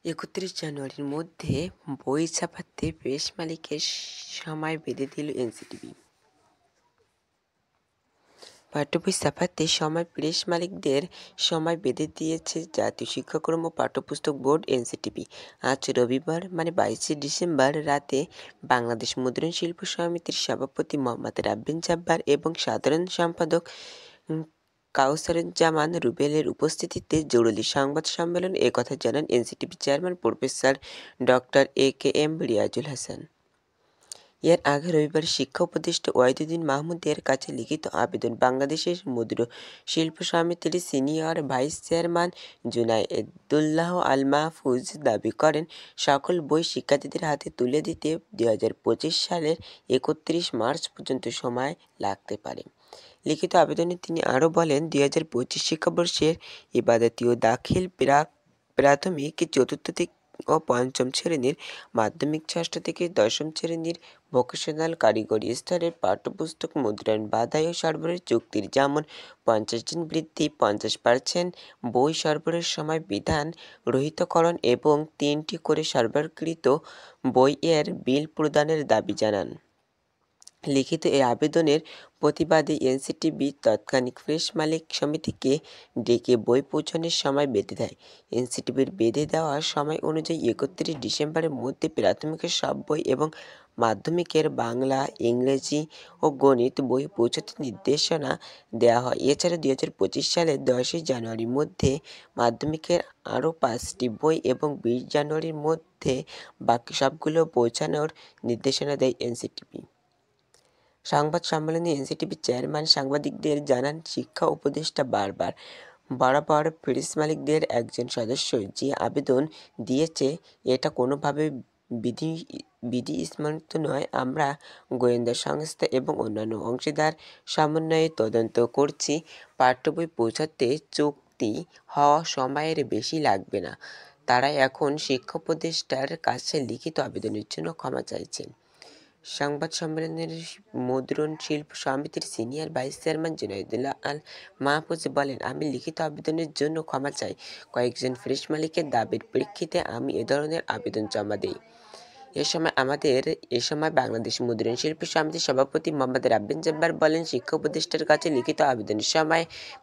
৩১ জানুয়ারির মধ্যে বই ছাপাতে প্রেস মালিকের সময় বেঁধে দিল এনসিটিবি। পাঠ্যবই ছাপাতে প্রেস মালিকদের সময় বেঁধে দিয়েছে জাতীয় শিক্ষাক্রম ও পাঠ্যপুস্তক বোর্ড এনসিটিবি। আজ রবিবার 22 ডিসেম্বর রাতে বাংলাদেশ মুদ্রণ শিল্প সমিতির সভাপতি মোহাম্মদ রাব্বিন জাব্বার এবং সাধারণ সম্পাদক কাউসারুজ্জামান রুবেলের উপস্থিতিতে জরুরি সংবাদ সম্মেলনে একথা জানান NCTB chairman professor doctor A K M Riazul Hasan. এর আগে রবিবার শিক্ষা উপদেষ্টা ওয়াহিদুদ্দিন মাহমুদের কাছে লিখিত আবেদন বাংলাদেশের মুদ্র শিল্প সমিতির সিনিয়র ভাইস চেয়ারম্যান জুনায়েদুল্লাহ আল মাহফুজ দাবি করেন, সকল বই শিক্ষার্থীদের হাতে তুলে দিতে 2025 সালের 31 মার্চ পর্যন্ত সময় লাগতে পারে। লিখিত আবেদনে তিনি আরও বলেন, 2025 শিক্ষাবর্ষের ইবাদতি ও দাখিল প্রাথমিক, চতুর্থ ও পঞ্চম শ্রেণীর, মাধ্যমিক, ষষ্ঠ থেকে দশম শ্রেণীর ভোকেশনাল কারিগরি স্তরের পাঠ্যপুস্তক মুদ্রণ বাধাই ও সরবরাহ চুক্তির যেমন 50 দিন বৃদ্ধি, 50% বই সরবরাহের সময় বিধান রহিতকরণ এবং 3টি করে সরবরাহকৃত বই-এর বিল প্রদানের দাবি জানান। লিখিত এই আবেদনের প্রতিবাদে এনসিটিবি তৎকালীন প্রেস মালিক সমিতিকে ডেকে বই পৌঁছানোর সময় বেঁধে দেয়। এনসিটিবির বেঁধে দেওয়া সময় অনুযায়ী 31 ডিসেম্বরের মধ্যে প্রাথমিকের সব বই এবং মাধ্যমিকের বাংলা, ইংরেজি ও গণিত বই পৌঁছাতে নির্দেশনা দেওয়া হয়। এছাড়া 2025 সালের 10 জানুয়ারির মধ্যে মাধ্যমিকের আরও 5টি বই এবং 20 জানুয়ারির মধ্যে বাকি সবগুলো পৌঁছানোর নির্দেশনা দেয় এনসিটিবি। সংবাদ সম্মেলনে এনসিটিবি চেয়ারম্যান সাংবাদিকদের জানান, শিক্ষা উপদেষ্টা বরাবর প্রেস মালিকদের একজন সদস্য যে আবেদন দিয়েছে এটা কোনোভাবে বিধিসম্মত নয়। আমরা গোয়েন্দা সংস্থা এবং অন্যান্য অংশীদার সমন্বয়ে তদন্ত করছি। পাঠ্যবই পৌঁছাতে চুক্তি হওয়া সময়ের বেশি লাগবে না। তারা এখন শিক্ষা উপদেষ্টার কাছে লিখিত আবেদনের জন্য ক্ষমা চাইছেন। সংবাদ সম্মেলনের মুদ্রণ শিল্প সমিতির সিনিয়র ভাইস চেয়ারম্যান জুনায়েদুল্লাহ আল মাহফুজ বলেন, আমি লিখিত আবেদনের জন্য ক্ষমা চাই। কয়েকজন প্রেস মালিকের দাবির প্রেক্ষিতে আমি এ ধরনের আবেদন জমা দিই। এ সময় বাংলাদেশ মুদ্রণ শিল্প সমিতির সভাপতি মোহাম্মদ রাব্বিন জাব্বার বলেন, শিক্ষা উপদেষ্টার কাছে লিখিত আবেদনের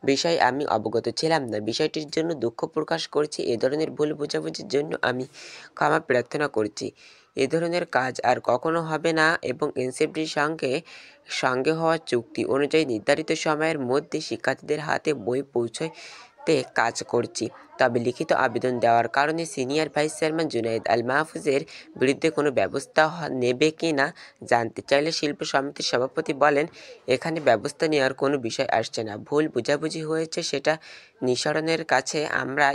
বিষয়ে আমি অবগত ছিলাম না। বিষয়টির জন্য দুঃখ প্রকাশ করছি। এ ধরনের ভুল বোঝাবুঝির জন্য আমি ক্ষমা প্রার্থনা করছি। এ ধরনের কাজ আর কখনো হবে না এবং এনসিটিবির সঙ্গে হওয়া চুক্তি অনুযায়ী নির্ধারিত সময়ের মধ্যে শিক্ষার্থীদের হাতে বই পৌঁছাতে কাজ করছি। তবে লিখিত আবেদন দেওয়ার কারণে সিনিয়র ভাইস চেয়ারম্যান জুনায়েদ আল মাহফুজের বিরুদ্ধে কোনো ব্যবস্থা নেবে কি না জানতে চাইলে শিল্প সমিতির সভাপতি বলেন, এখানে ব্যবস্থা নেওয়ার কোনো বিষয় আসছে না। ভুল বোঝাবুঝি হয়েছে, সেটা নিঃসরণের কাছে আমরা